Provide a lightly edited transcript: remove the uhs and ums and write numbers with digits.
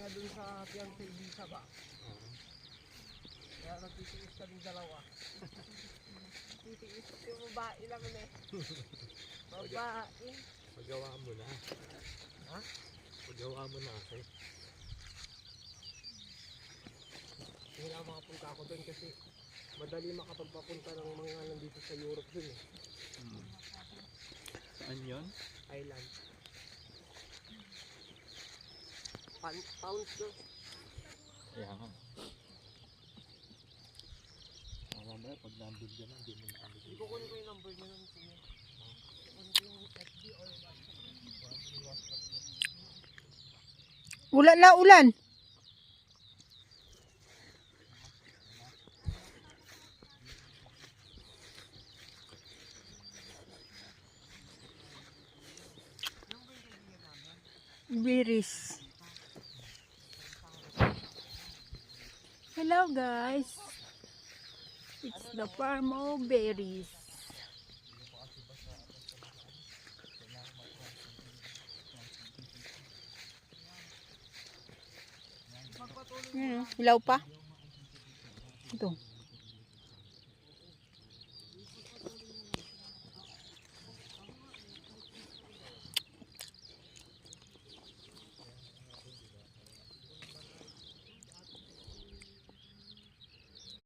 nga dun sa fiancé visa ba? Kaya nagtitiis ka din dalawa. Titiis yung babae lang na eh. Babae. Pagawa mo na. Ha? Pagawa mo na kasi. Hindi na makapunta ako dun kasi madali makapagpapunta ng mga nandito sa Europe dun eh. Saan yun? Island. Pounds doon. Kaya nga. Mamaya pag nandun ka na, hindi mo na Hindi ko kunin ko yung number niya nun. Kunin ko yung FB or WhatsApp. Ulan na ulan. Berries. Hello guys. It's the farm of berries. Hilaw pa. Ito.